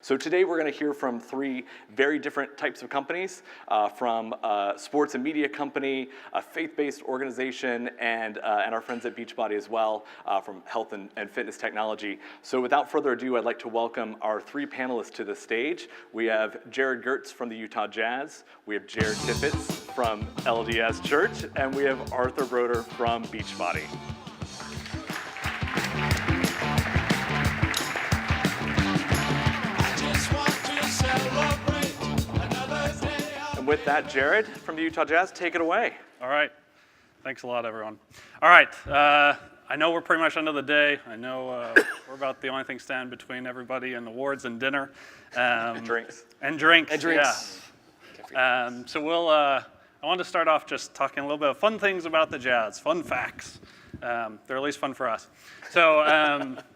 So today we're going to hear from three very different types of companies, from a sports and media company, a faith-based organization, and our friends at Beachbody as well, from health and fitness technology. So without further ado, I'd like to welcome our three panelists to the stage. We have Geurts from the Utah Jazz, we have Tippets from LDS Church, and we have Arthur Brodeur from Beachbody. And with that, Jared from the Utah Jazz, take it away. All right. Thanks a lot, everyone. All right. I know we're pretty much end of the day. I know we're about the only thing standing between everybody and awards and dinner. And drinks. And drinks. And drinks. Yeah. So I want to start off just talking a little bit of fun things about the Jazz, fun facts. They're at least fun for us. So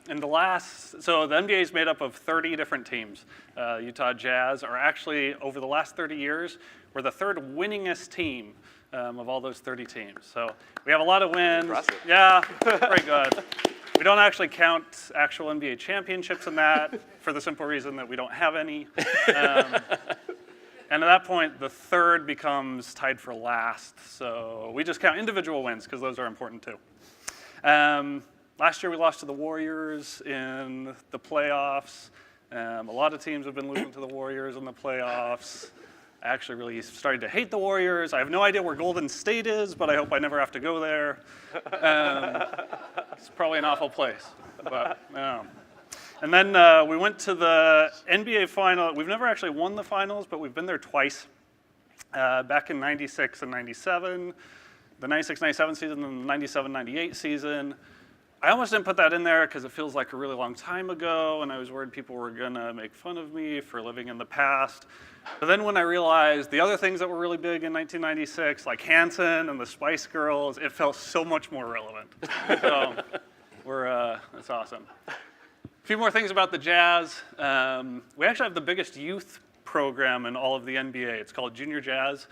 the NBA is made up of 30 different teams. Utah Jazz are actually, over the last 30 years, we're the third winningest team of all those 30 teams. So we have a lot of wins. Impressive. Yeah, pretty good. We don't actually count actual NBA championships in that for the simple reason that we don't have any. And at that point, the third becomes tied for last. So we just count individual wins because those are important too. Last year we lost to the Warriors in the playoffs. A lot of teams have been losing to the Warriors in the playoffs. I actually really started to hate the Warriors. I have no idea where Golden State is, but I hope I never have to go there. It's probably an awful place. But, And then we went to the NBA final. We've never actually won the finals, but we've been there twice. Back in 96 and 97, the 96-97 season and the 97-98 season. I almost didn't put that in there because it feels like a really long time ago, and I was worried people were gonna make fun of me for living in the past. But then when I realized the other things that were really big in 1996, like Hanson and the Spice Girls, it felt so much more relevant. So that's awesome. A few more things about the Jazz. We actually have the biggest youth program in all of the NBA. It's called Junior Jazz.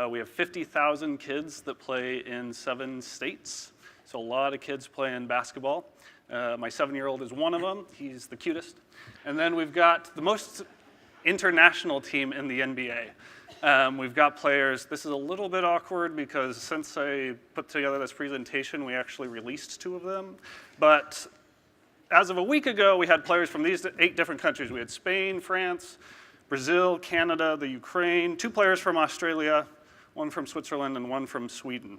We have 50,000 kids that play in 7 states. So a lot of kids playing basketball. My 7-year-old is one of them. He's the cutest. And then we've got the most international team in the NBA. We've got players. This is a little bit awkward because since I put together this presentation, we actually released 2 of them. But as of a week ago, we had players from these 8 different countries. We had Spain, France, Brazil, Canada, the Ukraine, 2 players from Australia, 1 from Switzerland, and 1 from Sweden.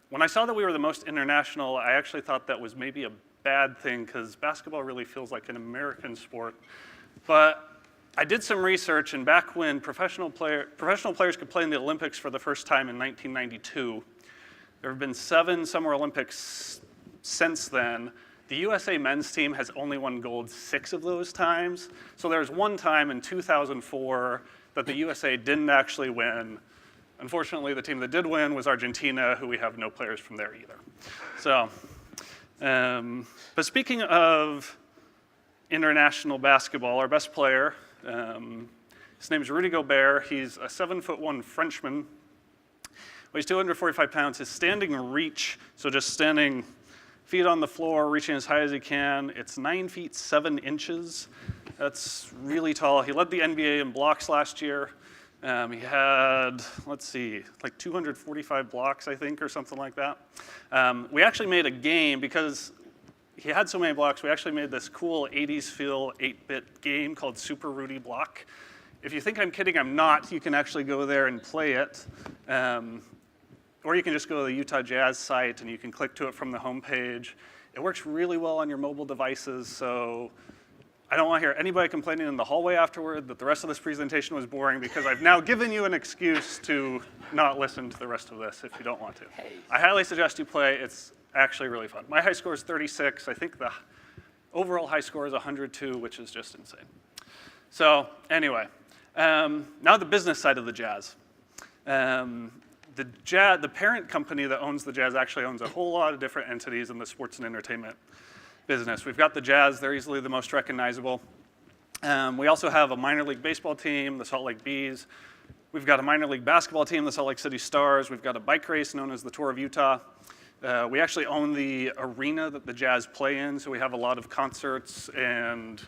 When I saw that we were the most international, I actually thought that was maybe a bad thing because basketball really feels like an American sport. But I did some research, and back when professional players could play in the Olympics for the first time in 1992, there have been 7 Summer Olympics since then. The USA men's team has only won gold 6 of those times. So there's one time in 2004 that the USA didn't actually win. Unfortunately, the team that did win was Argentina, who we have no players from there either. So, but speaking of international basketball, our best player, his name is Rudy Gobert. He's a 7'1" Frenchman, weighs 245 pounds. His standing reach, so just standing feet on the floor, reaching as high as he can, it's 9 feet 7 inches. That's really tall. He led the NBA in blocks last year. He had, let's see, like 245 blocks, I think, or something like that. We actually made a game because he had so many blocks. We actually made this cool 80s feel 8-bit game called Super Rudy Block. If you think I'm kidding, I'm not. You can actually go there and play it. Or you can just go to the Utah Jazz site and you can click to it from the homepage. It works really well on your mobile devices, so I don't want to hear anybody complaining in the hallway afterward that the rest of this presentation was boring because I've now given you an excuse to not listen to the rest of this if you don't want to. Hey. I highly suggest you play. It's actually really fun. My high score is 36. I think the overall high score is 102, which is just insane. So anyway, now the business side of the Jazz. The parent company that owns the Jazz actually owns a whole lot of different entities in the sports and entertainment business. We've got the Jazz, they're easily the most recognizable. We also have a minor league baseball team, the Salt Lake Bees. We've got a minor league basketball team, the Salt Lake City Stars. We've got a bike race known as the Tour of Utah. We actually own the arena that the Jazz play in, so we have a lot of concerts and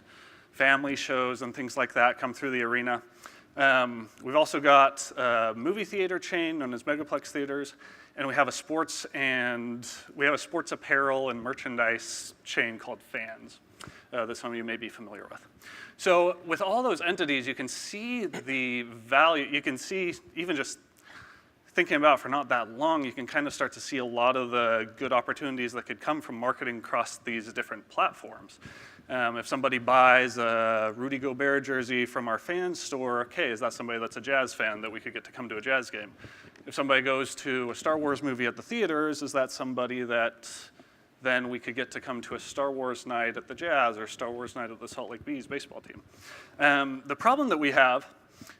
family shows and things like that come through the arena. We've also got a movie theater chain known as Megaplex Theaters, and we have a sports apparel and merchandise chain called Fans that some of you may be familiar with. So with all those entities, you can see the value. You can see, even just thinking about it for not that long, you can kind of start to see a lot of the good opportunities that could come from marketing across these different platforms. If somebody buys a Rudy Gobert jersey from our Fans store, okay, is that somebody that's a Jazz fan that we could get to come to a Jazz game? If somebody goes to a Star Wars movie at the theaters, is that somebody that then we could get to come to a Star Wars night at the Jazz or Star Wars night at the Salt Lake Bees baseball team? The problem that we have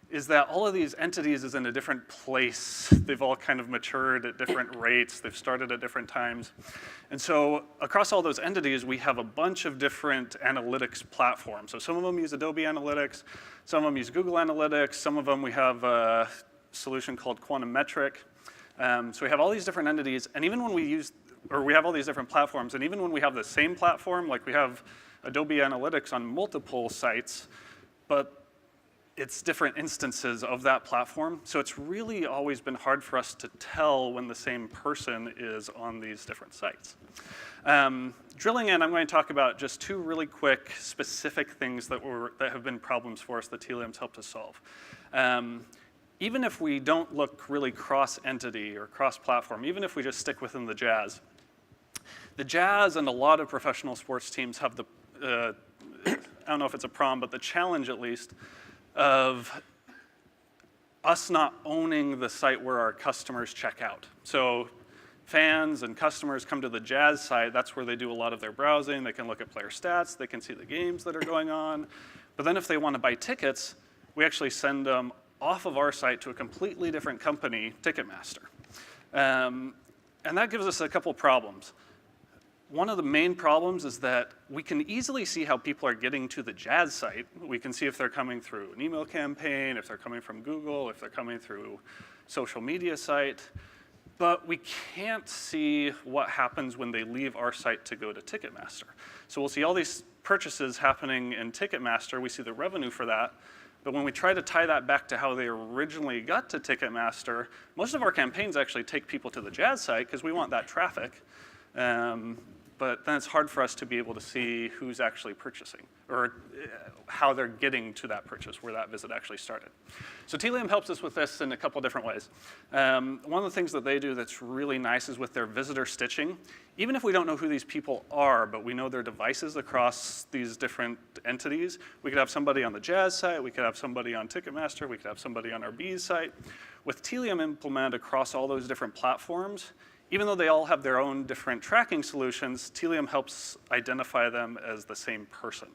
is that all of these entities is in a different place. They've all kind of matured at different rates. They've started at different times. And so across all those entities, we have a bunch of different analytics platforms. So some of them use Adobe Analytics, some of them use Google Analytics, some of them we have a solution called Quantum Metric. So we have all these different entities, and even when we have all these different platforms, and even when we have the same platform, like we have Adobe Analytics on multiple sites, but it's different instances of that platform. So it's really always been hard for us to tell when the same person is on these different sites. Drilling in, I'm going to talk about just two really quick, specific things that have been problems for us that Tealium's helped us solve. Even if we don't look really cross-entity or cross-platform, even if we just stick within the Jazz and a lot of professional sports teams have the, I don't know if it's a problem, but the challenge at least of us not owning the site where our customers check out. So fans and customers come to the Jazz site, that's where they do a lot of their browsing. They can look at player stats, they can see the games that are going on. But then if they want to buy tickets, we actually send them off of our site to a completely different company, Ticketmaster. And that gives us a couple problems. One of the main problems is that we can easily see how people are getting to the Jazz site. We can see if they're coming through an email campaign, if they're coming from Google, if they're coming through social media site, but we can't see what happens when they leave our site to go to Ticketmaster. So we'll see all these purchases happening in Ticketmaster, we see the revenue for that, but when we try to tie that back to how they originally got to Ticketmaster, most of our campaigns actually take people to the Jazz site because we want that traffic. But then it's hard for us to be able to see who's actually purchasing or how they're getting to that purchase, where that visit actually started. So Tealium helps us with this in a couple different ways. One of the things that they do that's really nice is with their visitor stitching. Even if we don't know who these people are, but we know their devices across these different entities, we could have somebody on the Jazz site, we could have somebody on Ticketmaster, we could have somebody on our Bees site. With Tealium implemented across all those different platforms, even though they all have their own different tracking solutions, Tealium helps identify them as the same person.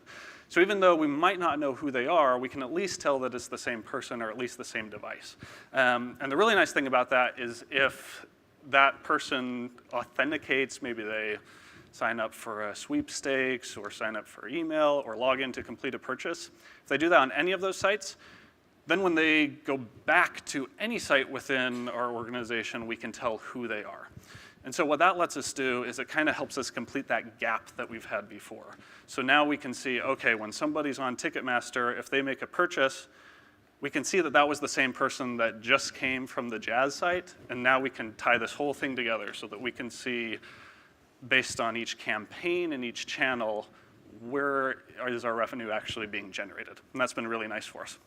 So even though we might not know who they are, we can at least tell that it's the same person or at least the same device. And the really nice thing about that is if that person authenticates, maybe they sign up for a sweepstakes or sign up for email or log in to complete a purchase. If they do that on any of those sites, then when they go back to any site within our organization, we can tell who they are. And so what that lets us do is it kind of helps us complete that gap that we've had before. So now we can see, okay, when somebody's on Ticketmaster, if they make a purchase, we can see that that was the same person that just came from the Jazz site, and now we can tie this whole thing together so that we can see, based on each campaign and each channel, where is our revenue actually being generated. And that's been really nice for us.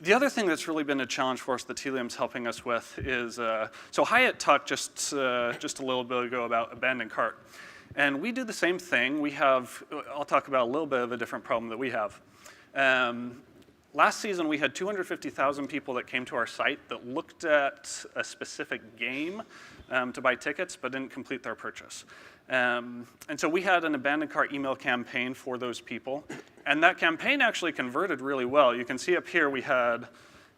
The other thing that's really been a challenge for us that Tealium's helping us with is, so Hyatt talked just a little bit ago about abandoned cart. And we do the same thing. We have, I'll talk about a little bit of a different problem that we have. Last season, we had 250,000 people that came to our site that looked at a specific game to buy tickets, but didn't complete their purchase. And so we had an abandoned cart email campaign for those people. And that campaign actually converted really well. You can see up here we had,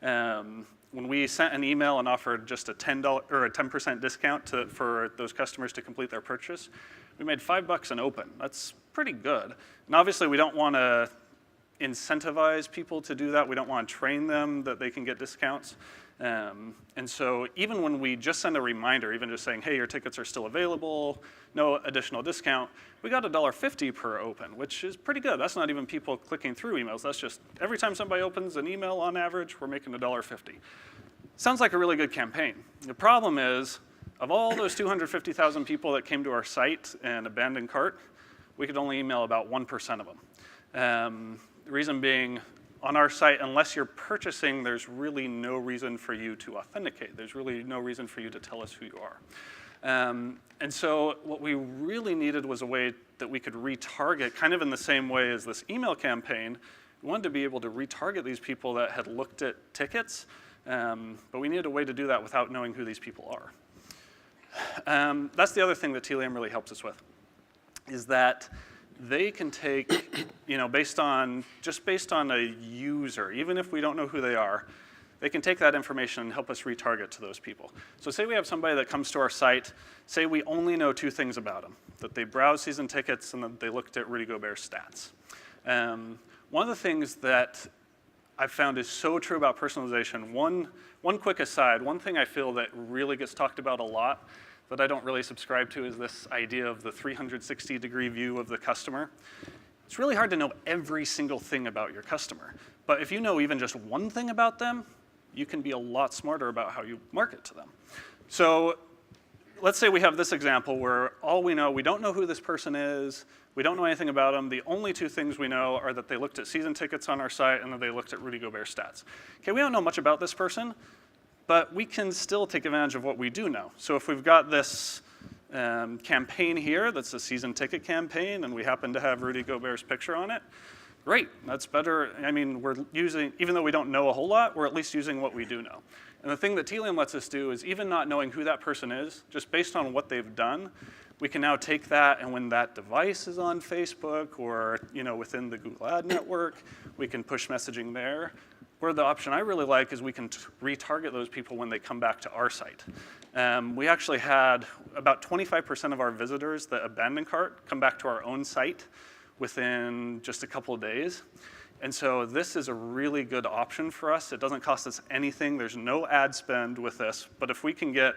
when we sent an email and offered just a $10 or a 10% discount for those customers to complete their purchase, we made $5 an open. That's pretty good. And obviously we don't want to incentivize people to do that. We don't want to train them that they can get discounts. And so even when we just send a reminder, even just saying, hey, your tickets are still available, no additional discount, we got $1.50 per open, which is pretty good. That's not even people clicking through emails. That's just every time somebody opens an email on average, we're making $1.50. Sounds like a really good campaign. The problem is, of all those 250,000 people that came to our site and abandoned cart, we could only email about 1% of them. The reason being, on our site, unless you're purchasing, there's really no reason for you to authenticate. There's really no reason for you to tell us who you are. And so what we really needed was a way that we could retarget, kind of in the same way as this email campaign. We wanted to be able to retarget these people that had looked at tickets, but we needed a way to do that without knowing who these people are. That's the other thing that Tealium really helps us with, is that they can take, based on a user, even if we don't know who they are, they can take that information and help us retarget to those people. So say we have somebody that comes to our site, say we only know 2 things about them, that they browse season tickets and that they looked at Rudy Gobert's stats. One of the things that I've found is so true about personalization, one quick aside, one thing I feel that really gets talked about a lot that I don't really subscribe to is this idea of the 360-degree view of the customer. It's really hard to know every single thing about your customer. But if you know even just one thing about them, you can be a lot smarter about how you market to them. So let's say we have this example where all we know, we don't know who this person is, we don't know anything about them. The only 2 things we know are that they looked at season tickets on our site and that they looked at Rudy Gobert's stats. Okay, we don't know much about this person, but we can still take advantage of what we do know. So if we've got this campaign here that's a season ticket campaign and we happen to have Rudy Gobert's picture on it, great, that's better. I mean, we're using, even though we don't know a whole lot, we're at least using what we do know. And the thing that Tealium lets us do is even not knowing who that person is, just based on what they've done, we can now take that, and when that device is on Facebook or within the Google Ad network, we can push messaging there. Or the option I really like is we can retarget those people when they come back to our site. We actually had about 25% of our visitors that abandoned cart come back to our own site within just a couple of days. And so this is a really good option for us. It doesn't cost us anything. There's no ad spend with this. But if we can get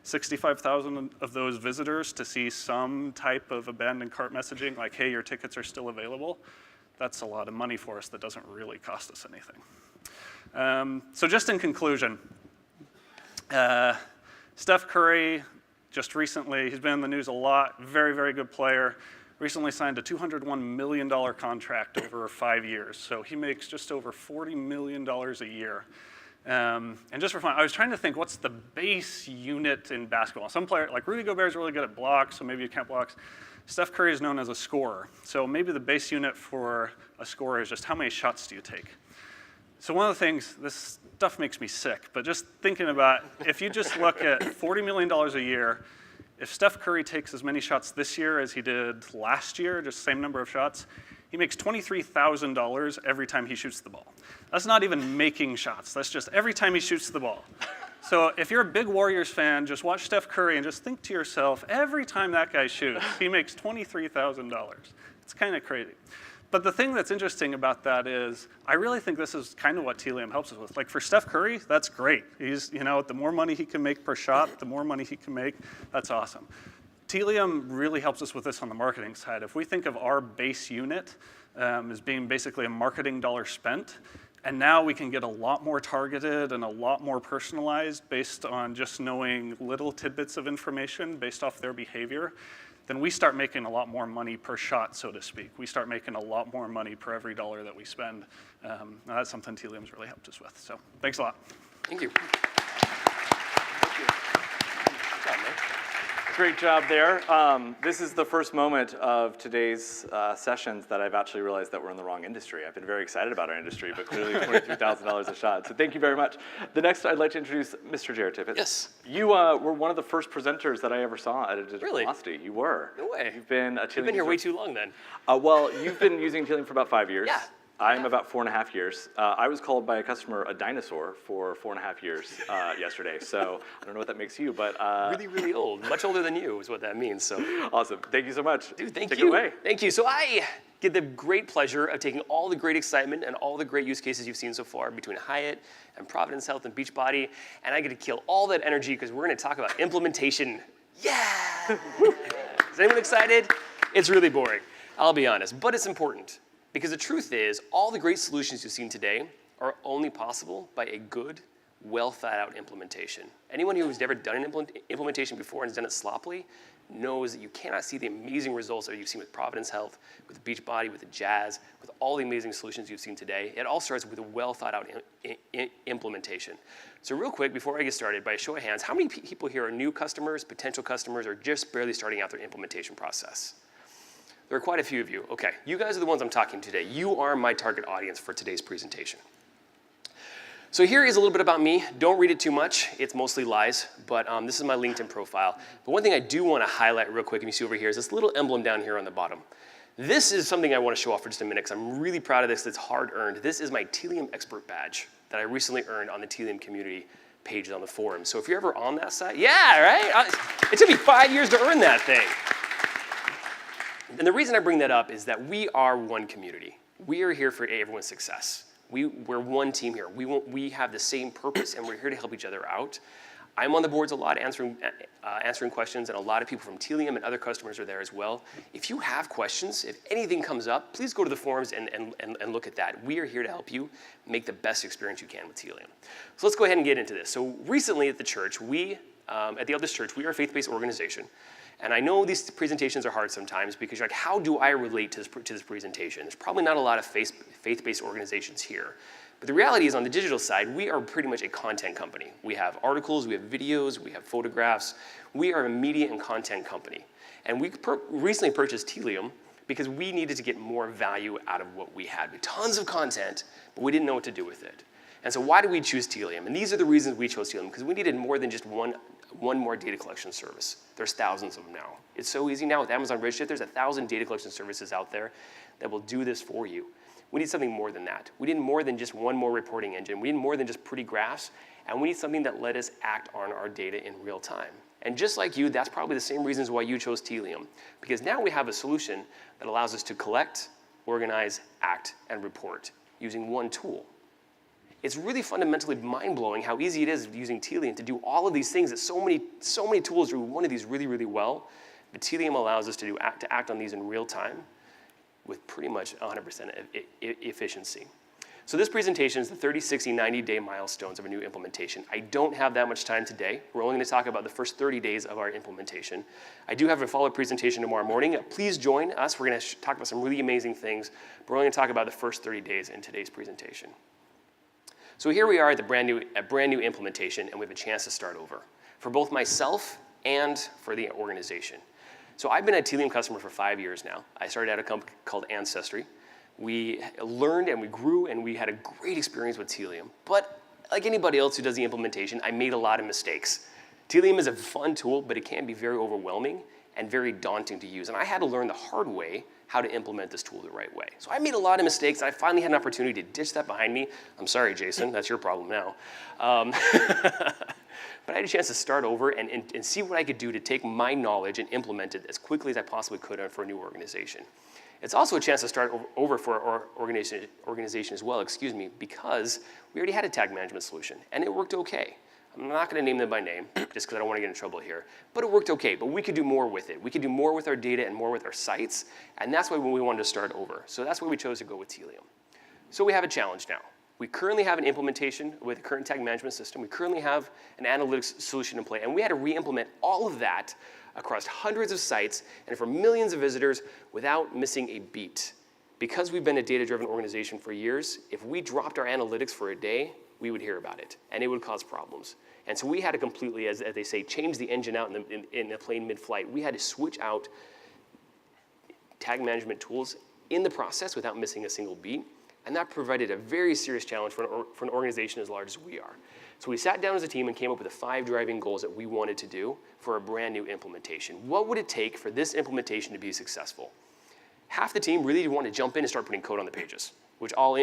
65,000 of those visitors to see some type of abandoned cart messaging, like, hey, your tickets are still available, that's a lot of money for us that doesn't really cost us anything. So just in conclusion, Steph Curry, just recently, he's been in the news a lot, very, very good player, recently signed a $201 million contract over 5 years. So he makes just over $40 million a year. And just for fun, I was trying to think, what's the base unit in basketball? Some player, like Rudy Gobert is really good at blocks, so maybe you count blocks. Steph Curry is known as a scorer. So maybe the base unit for a scorer is just how many shots do you take? So one of the things, this stuff makes me sick, but just thinking about, if you just look at $40 million a year, if Steph Curry takes as many shots this year as he did last year, just same number of shots, he makes $23,000 every time he shoots the ball. That's not even making shots. That's just every time he shoots the ball. So if you're a big Warriors fan, just watch Steph Curry and just think to yourself, every time that guy shoots, he makes $23,000. It's kind of crazy. But the thing that's interesting about that is, I really think this is kind of what Tealium helps us with. Like for Steph Curry, that's great. He's, the more money he can make per shot, the more money he can make, that's awesome. Tealium really helps us with this on the marketing side. If we think of our base unit as being basically a marketing dollar spent, and now we can get a lot more targeted and a lot more personalized based on just knowing little tidbits of information based off their behavior, then we start making a lot more money per shot, so to speak. We start making a lot more money per every dollar that we spend. That's something Tealium's really helped us with. So thanks a lot. Thank you. Great job there. This is the first moment of today's sessions that I've actually realized that we're in the wrong industry. I've been very excited about our industry, but clearly $23,000 a shot. So thank you very much. The next, I'd like to introduce Mr. Jared Tippets. Yes. You were one of the first presenters that I ever saw at a Digital Really? Velocity. You were. No way. You've been a Tealium You've been here user. way too long then. Well, you've been using Tealium for about 5 years. Yeah. I'm about 4.5 years. I was called by a customer a dinosaur for 4.5 years yesterday. So I don't know what that makes you, but Really, really old. Much older than you is what that means. So, awesome. Thank you so much. dude, thank Take you. it away. Thank you. So I get the great pleasure of taking all the great excitement and all the great use cases you've seen so far between Hyatt and Providence Health and Beachbody, and I get to kill all that energy because we're going to talk about implementation. Yeah! Is anyone excited? It's really boring, I'll be honest, but it's important because the truth is all the great solutions you've seen today are only possible by a good, well thought out implementation. Anyone who has never done an implementation before and has done it sloppily knows that you cannot see the amazing results that you've seen with Providence Health, with Beachbody, with the Jazz, with all the amazing solutions you've seen today. It all starts with a well thought out implementation. So real quick, before I get started, by a show of hands, how many people here are new customers, potential customers, or just barely starting out their implementation process? There are quite a few of you. Okay, you guys are the ones I'm talking to today. You are my target audience for today's presentation. So here is a little bit about me. Don't read it too much. It's mostly lies, but this is my LinkedIn profile. But one thing I do want to highlight real quick, and you see over here, is this little emblem down here on the bottom. This is something I want to show off for just a minute because I'm really proud of this. It's hard earned. This is my Tealium expert badge that I recently earned on the Tealium community page on the forum. So if you're ever on that site, yeah, right? It took me 5 years to earn that thing. And the reason I bring that up is that we are one community. We are here for everyone's success. We're one team here. We have the same purpose, and we're here to help each other out. I'm on the boards a lot answering questions, and a lot of people from Tealium and other customers are there as well. If you have questions, if anything comes up, please go to the forums and look at that. We are here to help you make the best experience you can with Tealium. So let's go ahead and get into this. So recently at the church, at the LDS Church, we are a faith-based organization. And I know these presentations are hard sometimes because you're like, how do I relate to this presentation? There's probably not a lot of faith-based organizations here. But the reality is on the digital side, we are pretty much a content company. We have articles, we have videos, we have photographs. We are a media and content company. And we recently purchased Tealium because we needed to get more value out of what we had. We had tons of content, but we didn't know what to do with it. And so why did we choose Tealium? And these are the reasons we chose Tealium, because we needed more than just one more data collection service. There's thousands of them now. It's so easy now with Amazon Redshift. There's 1,000 data collection services out there that will do this for you. We need something more than that. We need more than just one more reporting engine. We need more than just pretty graphs, and we need something that let us act on our data in real time. And just like you, that's probably the same reasons why you chose Tealium, because now we have a solution that allows us to collect, organize, act, and report using one tool. It's really fundamentally mind-blowing how easy it is using Tealium to do all of these things that so many tools do one of these really, really well. But Tealium allows us to act on these in real time with pretty much 100% efficiency. So this presentation is the 30, 60, 90-day milestones of a new implementation. I don't have that much time today. We're only going to talk about the first 30 days of our implementation. I do have a follow-up presentation tomorrow morning. Please join us. We're going to talk about some really amazing things. But we're only going to talk about the first 30 days in today's presentation. So here we are at a brand new implementation, and we have a chance to start over for both myself and for the organization. So I've been a Tealium customer for 5 years now. I started at a company called Ancestry. We learned and we grew and we had a great experience with Tealium. But like anybody else who does the implementation, I made a lot of mistakes. Tealium is a fun tool, but it can be very overwhelming and very daunting to use. And I had to learn the hard way how to implement this tool the right way. So I made a lot of mistakes, and I finally had an opportunity to ditch that behind me. I'm sorry, Jason, that's your problem now. But I had a chance to start over and see what I could do to take my knowledge and implement it as quickly as I possibly could for a new organization. It's also a chance to start over for our organization as well, because we already had a tag management solution, and it worked okay. I'm not going to name them by name, just because I don't want to get in trouble here. But it worked okay, but we could do more with it. We could do more with our data and more with our sites, and that's why we wanted to start over. So that's why we chose to go with Tealium. So we have a challenge now. We currently have an implementation with a current tag management system. We currently have an analytics solution in play, and we had to re-implement all of that across hundreds of sites and for millions of visitors without missing a beat. Because we've been a data-driven organization for years, if we dropped our analytics for a day, we would hear about it, and it would cause problems. And so we had to completely, as they say, change the engine out in the plane mid-flight. We had to switch out tag management tools in the process without missing a single beat, and that provided a very serious challenge for an organization as large as we are. So we sat down as a team and came up with the 5 driving goals that we wanted to do for a brand new implementation. What would it take for this implementation to be successful? Half the team really want to jump in and start putting code on the pages, which all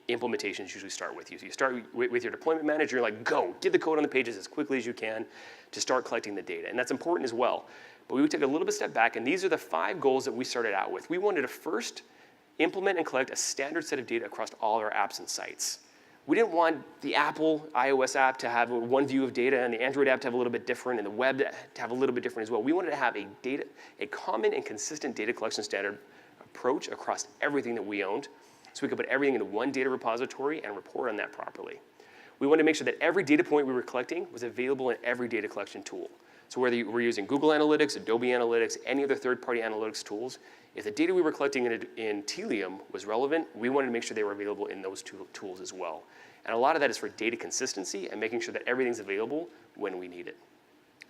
implementations usually start with. You start with your deployment manager, you're like, go, get the code on the pages as quickly as you can to start collecting the data. And that's important as well. But we would take a little bit step back, and these are the 5 goals that we started out with. We wanted to first implement and collect a standard set of data across all our apps and sites. We didn't want the Apple iOS app to have one view of data and the Android app to have a little bit different and the web to have a little bit different as well. We wanted to have a common and consistent data collection standard approach across everything that we owned so we could put everything into one data repository and report on that properly. We wanted to make sure that every data point we were collecting was available in every data collection tool. So whether we're using Google Analytics, Adobe Analytics, any other third-party analytics tools, if the data we were collecting in Tealium was relevant, we wanted to make sure they were available in those tools as well. And a lot of that is for data consistency and making sure that everything's available when we need it.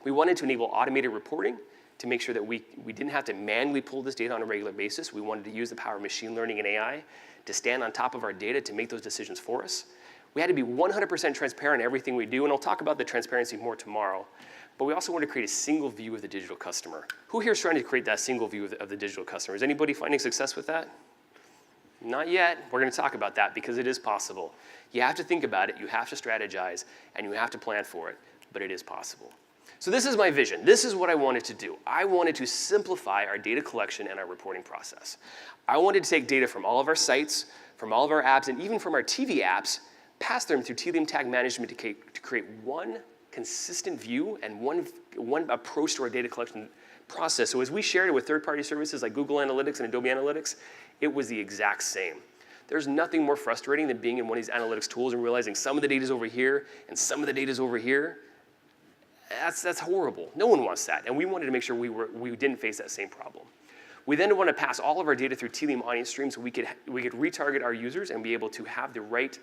We wanted to enable automated reporting to make sure that we didn't have to manually pull this data on a regular basis. We wanted to use the power of machine learning and AI to stand on top of our data to make those decisions for us. We had to be 100% transparent in everything we do, and I'll talk about the transparency more tomorrow. But we also want to create a single view of the digital customer. Who here is trying to create that single view of the digital customer? Is anybody finding success with that? Not yet. We're going to talk about that because it is possible. You have to think about it, you have to strategize, and you have to plan for it, but it is possible. So this is my vision. This is what I wanted to do. I wanted to simplify our data collection and our reporting process. I wanted to take data from all of our sites, from all of our apps, and even from our TV apps, pass them through Tealium Tag Management to create one consistent view and one approach to our data collection process. So as we shared it with third-party services like Google Analytics and Adobe Analytics, it was the exact same. There's nothing more frustrating than being in one of these analytics tools and realizing some of the data is over here and some of the data is over here. That's horrible. No one wants that. And we wanted to make sure we didn't face that same problem. We then want to pass all of our data through Tealium audience streams so we could retarget our users and be able to have the right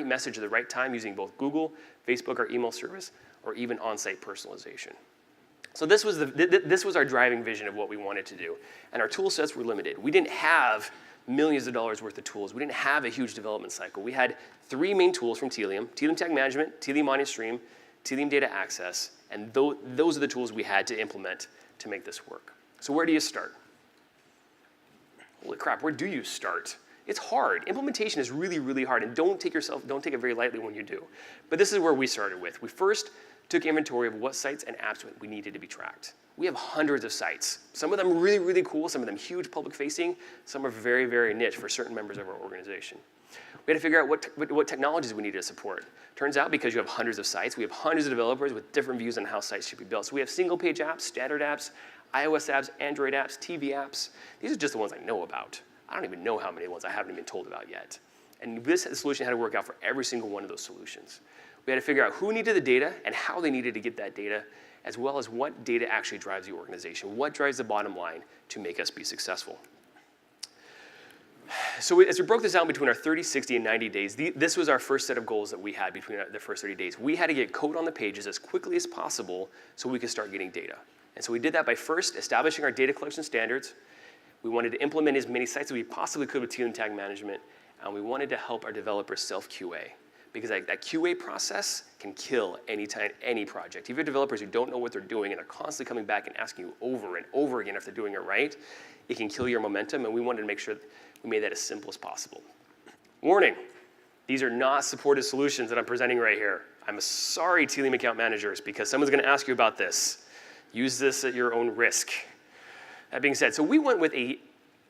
message at the right time using both Google, Facebook, or email service, or even on-site personalization. So this was our driving vision of what we wanted to do. And our tool sets were limited. We didn't have millions of dollars worth of tools. We didn't have a huge development cycle. We had 3 main tools from Tealium: Tealium Tag Management, Tealium Audience Stream, Tealium Data Access, and those are the tools we had to implement to make this work. So where do you start? Holy crap, where do you start? It's hard. Implementation is really, really hard, and don't take it very lightly when you do. But this is where we started with. We first took inventory of what sites and apps we needed to be tracked. We have hundreds of sites. Some of them really, really cool, some of them huge public-facing, some are very, very niche for certain members of our organization. We had to figure out what technologies we needed to support. Turns out, because you have hundreds of sites, we have hundreds of developers with different views on how sites should be built. So we have single-page apps, standard apps, iOS apps, Android apps, TV apps. These are just the ones I know about. I don't even know how many ones I haven't been told about yet. And this solution had to work out for every single one of those solutions. We had to figure out who needed the data and how they needed to get that data, as well as what data actually drives the organization, what drives the bottom line to make us be successful. So as we broke this down between our 30, 60, and 90 days, this was our first set of goals that we had between the first 30 days. We had to get code on the pages as quickly as possible so we could start getting data. And so we did that by first establishing our data collection standards. We wanted to implement as many sites as we possibly could with Tealium Tag Management, and we wanted to help our developers self-QA, because that QA process can kill any project. If you have developers who don't know what they're doing and are constantly coming back and asking you over and over again if they're doing it right, it can kill your momentum, and we wanted to make sure that we made that as simple as possible. Warning, these are not supported solutions that I'm presenting right here. I'm sorry, Tealium account managers, because someone's gonna ask you about this. Use this at your own risk. That being said, so we went with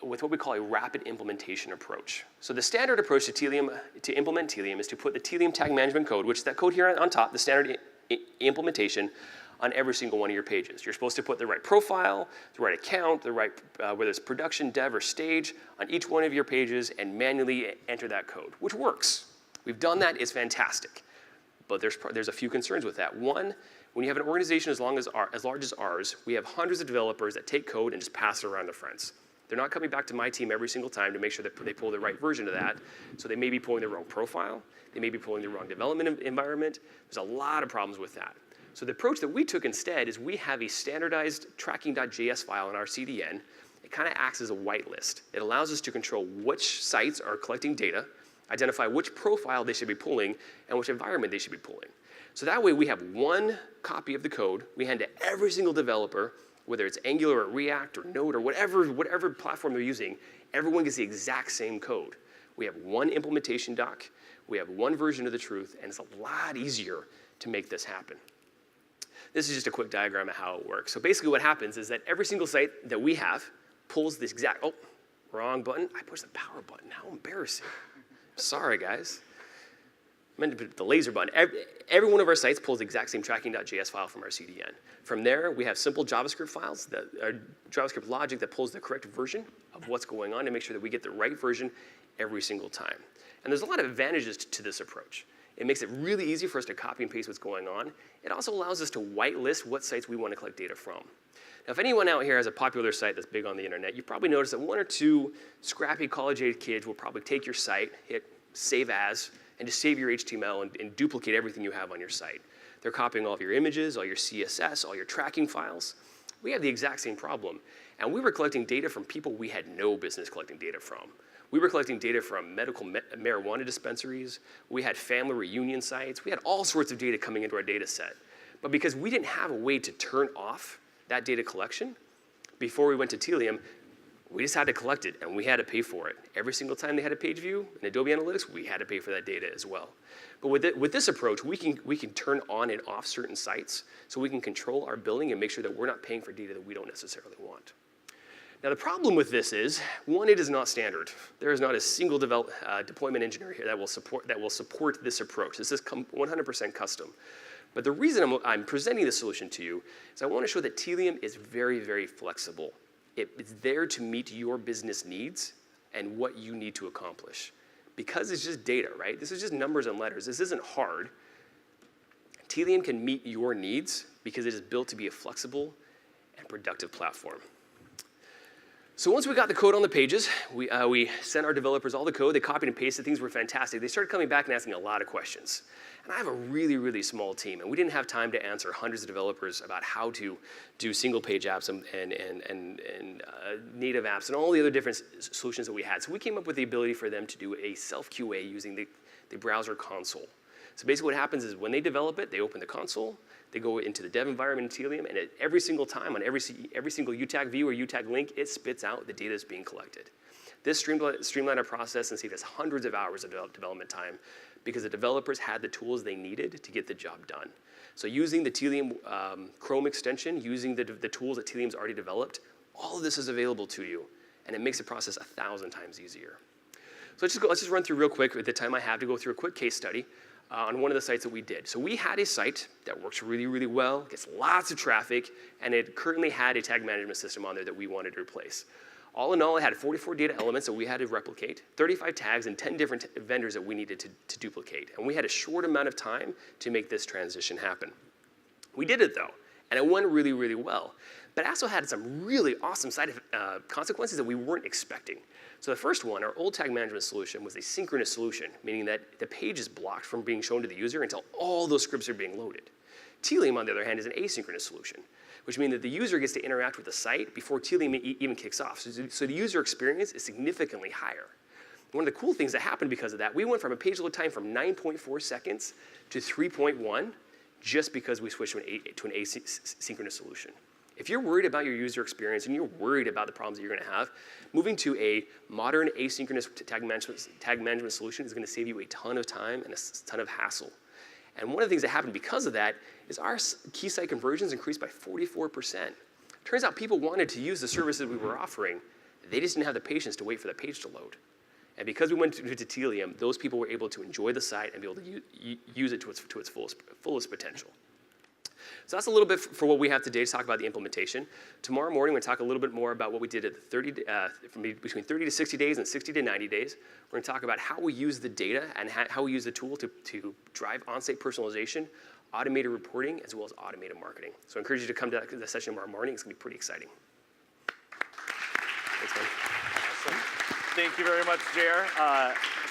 what we call a rapid implementation approach. So the standard approach to implement Tealium is to put the Tealium Tag Management code, which is that code here on top, the standard implementation, on every single one of your pages. You're supposed to put the right profile, the right account, the right, whether it's production, dev, or stage, on each one of your pages and manually enter that code, which works. We've done that, it's fantastic. But there's a few concerns with that. One, when you have an organization as large as ours, we have hundreds of developers that take code and just pass it around to friends. They're not coming back to my team every single time to make sure that they pull the right version of that. So they may be pulling the wrong profile. They may be pulling the wrong development environment. There's a lot of problems with that. So the approach that we took instead is we have a standardized tracking.js file in our CDN. It kind of acts as a whitelist. It allows us to control which sites are collecting data, identify which profile they should be pulling, and which environment they should be pulling. So that way we have one copy of the code we hand to every single developer, whether it's Angular or React or Node or whatever platform they're using, everyone gets the exact same code. We have one implementation doc, we have one version of the truth, and it's a lot easier to make this happen. This is just a quick diagram of how it works. So basically what happens is that every single site that we have pulls this exact, Wrong button. I pushed the power button. How embarrassing. Sorry, guys. I meant to put the laser button. Every one of our sites pulls the exact same tracking.js file from our CDN. From there, we have simple JavaScript files, JavaScript logic that pulls the correct version of what's going on to make sure that we get the right version every single time. And there's a lot of advantages to this approach. It makes it really easy for us to copy and paste what's going on. It also allows us to whitelist what sites we want to collect data from. Now, if anyone out here has a popular site that's big on the internet, you've probably noticed that one or two scrappy college-age kids will probably take your site, hit save as, and just save your HTML and duplicate everything you have on your site. They're copying all of your images, all your CSS, all your tracking files. We have the exact same problem. And we were collecting data from people we had no business collecting data from. We were collecting data from medical marijuana dispensaries. We had family reunion sites. We had all sorts of data coming into our data set. But because we didn't have a way to turn off that data collection, before we went to Tealium, we just had to collect it, and we had to pay for it. Every single time they had a page view in Adobe Analytics, we had to pay for that data as well. But with this approach, we can turn on and off certain sites, so we can control our billing and make sure that we're not paying for data that we don't necessarily want. Now, the problem with this is, one, it is not standard. There is not a single deployment engineer here that will support this approach. This is 100% custom. But the reason I'm presenting this solution to you is I want to show that Tealium is very, very flexible. It's there to meet your business needs and what you need to accomplish. Because it's just data, right? This is just numbers and letters. This isn't hard. Tealium can meet your needs because it is built to be a flexible and productive platform. So once we got the code on the pages, we sent our developers all the code. They copied and pasted. Things were fantastic. They started coming back and asking a lot of questions. And I have a really, really small team, and we didn't have time to answer hundreds of developers about how to do single-page apps and native apps and all the other different solutions that we had. So we came up with the ability for them to do a self-QA using the browser console. So basically what happens is when they develop it, they open the console, they go into the dev environment in Tealium, and at every single time on every single UTAG view or UTAG link, it spits out the data that's being collected. This streamlined our process and saved us hundreds of hours of development time because the developers had the tools they needed to get the job done. So using the Tealium Chrome extension, using the tools that Tealium's already developed, all of this is available to you, and it makes the process 1,000 times easier. So let's just run through real quick, with the time I have, to go through a quick case study on one of the sites that we did. So we had a site that works really, really well, gets lots of traffic, and it currently had a tag management system on there that we wanted to replace. All in all, it had 44 data elements that we had to replicate, 35 tags, and 10 different vendors that we needed to duplicate. And we had a short amount of time to make this transition happen. We did it, though, and it went really, really well. But it also had some really awesome side consequences that we weren't expecting. So the first one, our old tag management solution, was a synchronous solution, meaning that the page is blocked from being shown to the user until all those scripts are being loaded. Tealium, on the other hand, is an asynchronous solution, which means that the user gets to interact with the site before Tealium even kicks off. So the user experience is significantly higher. One of the cool things that happened because of that, we went from a page load time from 9.4 seconds to 3.1 just because we switched to an asynchronous solution. If you're worried about your user experience and you're worried about the problems that you're going to have, moving to a modern asynchronous tag management solution is going to save you a ton of time and a ton of hassle. And one of the things that happened because of that is our key site conversions increased by 44%. Turns out people wanted to use the services we were offering. They just didn't have the patience to wait for the page to load. And because we went to Tealium, those people were able to enjoy the site and be able to use it to its fullest potential. So that's a little bit for what we have today to talk about the implementation. Tomorrow morning, we're going to talk a little bit more about what we did at between 30 to 60 days and 60 to 90 days. We're going to talk about how we use the data and how we use the tool to drive on-site personalization, automated reporting, as well as automated marketing. So I encourage you to come to the session tomorrow morning. It's going to be pretty exciting. Thanks, man. Awesome. Thank you very much, Jer.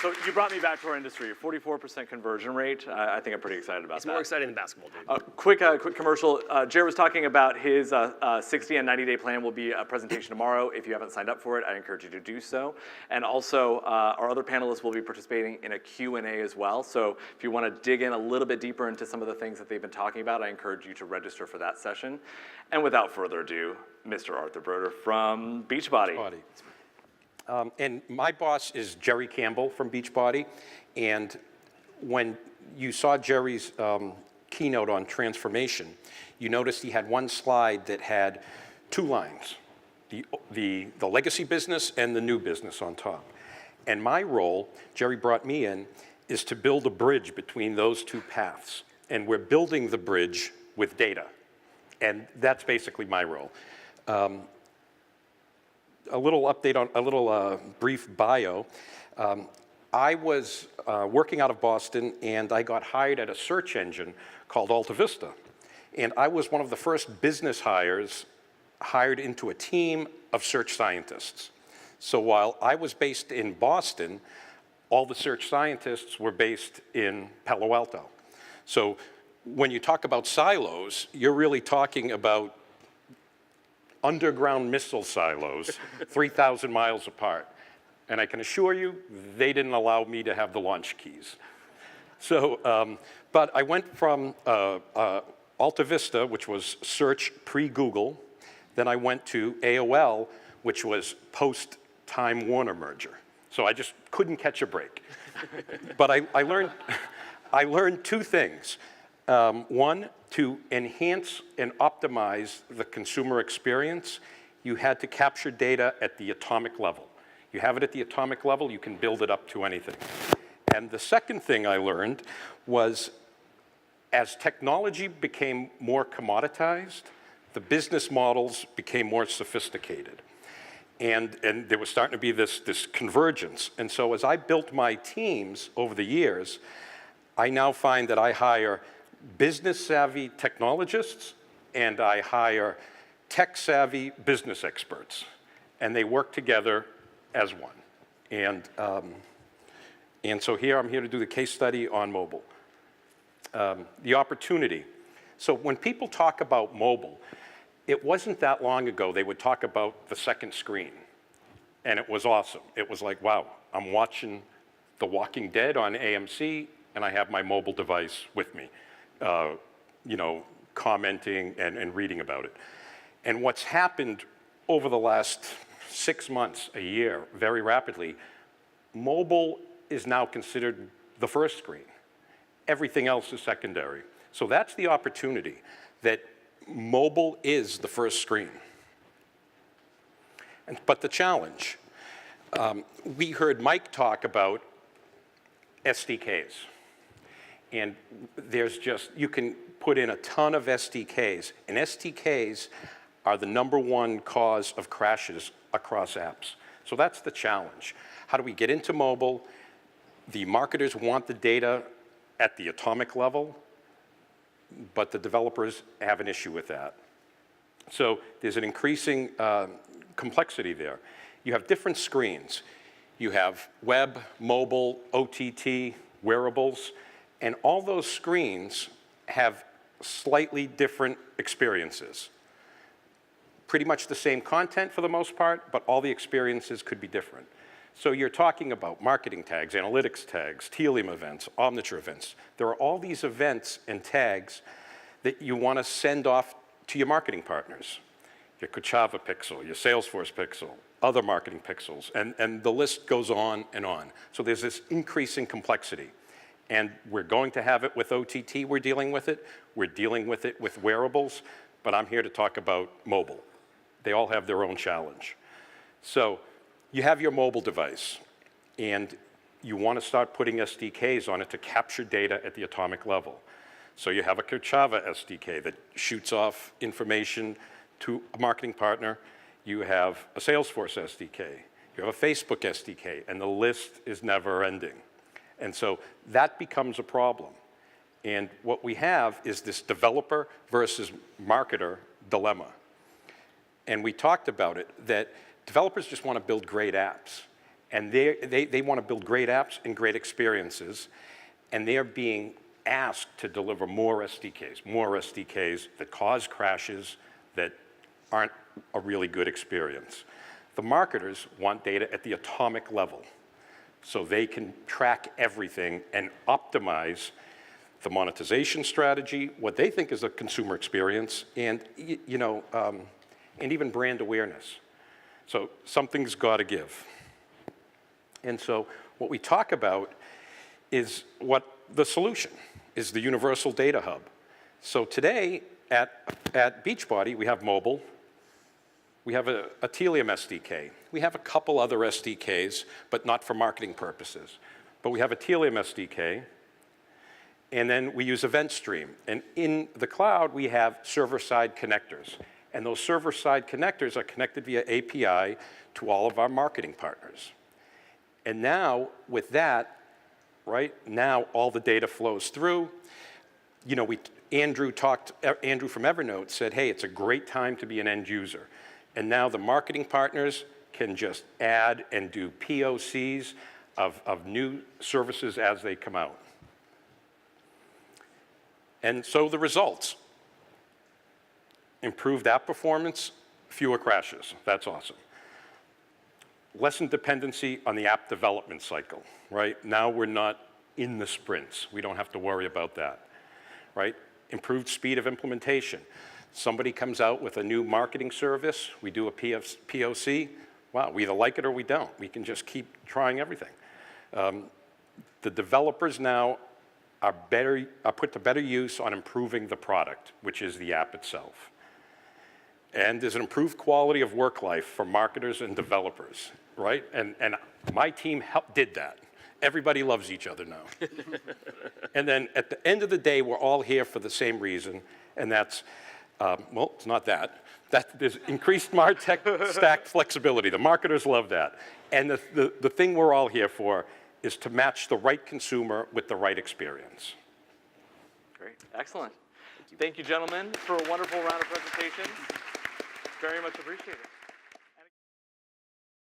So you brought me back to our industry. 44% conversion rate. I think I'm pretty excited about that. It's more exciting than basketball, dude. Quick commercial. Jer was talking about his 60 and 90-day plan will be a presentation tomorrow. If you haven't signed up for it, I encourage you to do so. And also, our other panelists will be participating in a Q&A as well. So if you want to dig in a little bit deeper into some of the things that they've been talking about, I encourage you to register for that session. And without further ado, Mr. Arthur Brodeur from Beachbody. And my boss is Jerry Campbell from Beachbody. And when you saw Jerry's keynote on transformation, you noticed he had one slide that had 2 lines. the legacy business and the new business on top. And my role, Jerry brought me in, is to build a bridge between those two paths. And we're building the bridge with data. And that's basically my role. A little update on, a little brief bio. I was working out of Boston, and I got hired at a search engine called Alta Vista. And I was one of the first business hires hired into a team of search scientists. So while I was based in Boston, all the search scientists were based in Palo Alto. So when you talk about silos, you're really talking about underground missile silos 3,000 miles apart. And I can assure you, they didn't allow me to have the launch keys. So, but I went from Alta Vista, which was search pre-Google, then I went to AOL, which was post-Time Warner merger. So I just couldn't catch a break. But I learned two things. One, to enhance and optimize the consumer experience, you had to capture data at the atomic level. You have it at the atomic level, you can build it up to anything. And the second thing I learned was, as technology became more commoditized, the business models became more sophisticated. And there was starting to be this convergence. And so as I built my teams over the years, I now find that I hire business-savvy technologists and I hire tech-savvy business experts. And they work together as one. And so here, I'm here to do the case study on mobile. The opportunity. So when people talk about mobile, it wasn't that long ago they would talk about the second screen. And it was awesome. It was like, wow, I'm watching The Walking Dead on AMC, and I have my mobile device with me, you know, commenting and reading about it. And what's happened over the last 6 months, a year, very rapidly, mobile is now considered the first screen. Everything else is secondary. So that's the opportunity, that mobile is the first screen. But the challenge, we heard Mike talk about SDKs. And there's just, you can put in a ton of SDKs. And SDKs are the #1 cause of crashes across apps. So that's the challenge. How do we get into mobile? The marketers want the data at the atomic level, but the developers have an issue with that. So there's an increasing complexity there. You have different screens. You have web, mobile, OTT, wearables, and all those screens have slightly different experiences. Pretty much the same content for the most part, but all the experiences could be different. So you're talking about marketing tags, analytics tags, Tealium events, Omniture events. There are all these events and tags that you want to send off to your marketing partners. Your Kochava pixel, your Salesforce pixel, other marketing pixels, and the list goes on and on. So there's this increasing complexity. And we're going to have it with OTT, we're dealing with it. We're dealing with it with wearables, but I'm here to talk about mobile. They all have their own challenge. So you have your mobile device, and you want to start putting SDKs on it to capture data at the atomic level. So you have a Kochava SDK that shoots off information to a marketing partner. You have a Salesforce SDK. You have a Facebook SDK, and the list is never ending. And so that becomes a problem. And what we have is this developer versus marketer dilemma. And we talked about it, that developers just want to build great apps. And they want to build great apps and great experiences. And they're being asked to deliver more SDKs that cause crashes, that aren't a really good experience. The marketers want data at the atomic level, so they can track everything and optimize the monetization strategy, what they think is a consumer experience, and and even brand awareness. So something's got to give. And so what we talk about is what the solution is, the universal data hub. So today at Beachbody, we have mobile, We have a Tealium SDK. We have a couple other SDKs, but not for marketing purposes. But we have a Tealium SDK, and then we use Event Stream. And in the cloud, we have server-side connectors. And those server-side connectors are connected via API to all of our marketing partners. And now, with that, right, now all the data flows through. You know, Andrew from Evernote said, hey, it's a great time to be an end user. And now the marketing partners can just add and do POCs of new services as they come out. And so the results. Improved app performance, fewer crashes. That's awesome. Lessened dependency on the app development cycle, right? Now we're not in the sprints. We don't have to worry about that, right? Improved speed of implementation. Somebody comes out with a new marketing service, we do a POC, wow, we either like it or we don't. We can just keep trying everything. The developers now are put to better use on improving the product, which is the app itself. And there's an improved quality of work life for marketers and developers, right? And my team did that. Everybody loves each other now. And then at the end of the day, we're all here for the same reason, and that's, well, it's not that. There's increased MarTech stack flexibility. The marketers love that. And the thing we're all here for is to match the right consumer with the right experience. Great, excellent. Thank you, gentlemen, for a wonderful round of presentations. Very much appreciated.